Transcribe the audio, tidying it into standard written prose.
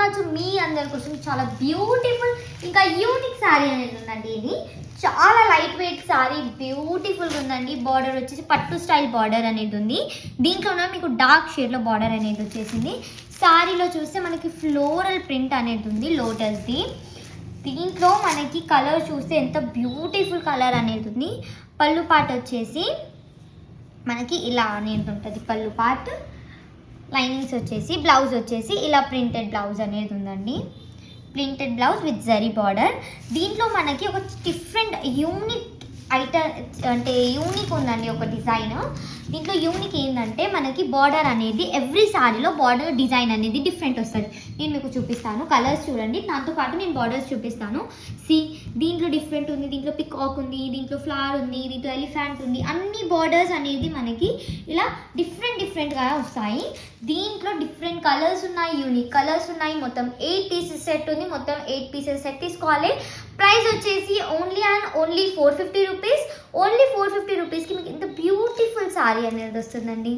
Much మీ అందరి కోసం చాలా బ్యూటిఫుల్ ఇంకా యూనిక్ శారీ అనేది ఉందండి. ఇది చాలా లైట్ వెయిట్ శారీ, బ్యూటిఫుల్గా ఉందండి. బార్డర్ వచ్చేసి పట్టు స్టైల్ బార్డర్ అనేది ఉంది. దీంట్లోనే మీకు డార్క్ షేడ్లో బార్డర్ అనేది వచ్చేసింది. శారీలో చూస్తే మనకి ఫ్లోరల్ ప్రింట్ అనేది ఉంది లోటస్ది. దీంట్లో మనకి కలర్ చూస్తే ఎంత బ్యూటిఫుల్ కలర్ అనేది ఉంది. పళ్ళు పాట వచ్చేసి మనకి ఇలా అనేది ఉంటుంది. పళ్ళు పార్ట్, లైనింగ్స్ వచ్చేసి, బ్లౌజ్ వచ్చేసి ఇలా ప్రింటెడ్ బ్లౌజ్ అనేది ఉందండి. Printed blouse with zari border. దీంట్లో మనకి ఒక డిఫరెంట్ యూనిక్ ఐటమ్ అంటే యూనిక్ ఉందండి ఒక డిజైన్. దీంట్లో యూనిక్ ఏంటంటే మనకి బార్డర్ అనేది ఎవ్రీ శారీలో బార్డర్ డిజైన్ అనేది డిఫరెంట్ వస్తుంది. నేను మీకు చూపిస్తాను, కలర్స్ చూడండి, దాంతోపాటు నేను బార్డర్స్ చూపిస్తాను. దీంట్లో డిఫరెంట్ ఉంది, దీంట్లో పికాక్ ఉంది, దీంట్లో ఫ్లవర్ ఉంది, దీంట్లో ఎలిఫెంట్ ఉంది. అన్ని బార్డర్స్ అనేది మనకి ఇలా డిఫరెంట్గా వస్తాయి. దీంట్లో డిఫరెంట్ కలర్స్ ఉన్నాయి, యూనిక్ కలర్స్ ఉన్నాయి. మొత్తం 8 పీసెస్ సెట్ ఉంది. మొత్తం 8 పీసెస్ సెట్ తీసుకోవాలి. ప్రైస్ వచ్చేసి ఓన్లీ 450 రూపీస్. ఓన్లీ 450 రూపీస్కి మీకు ఇంత బ్యూటిఫుల్ శారీ అనేది వస్తుందండి.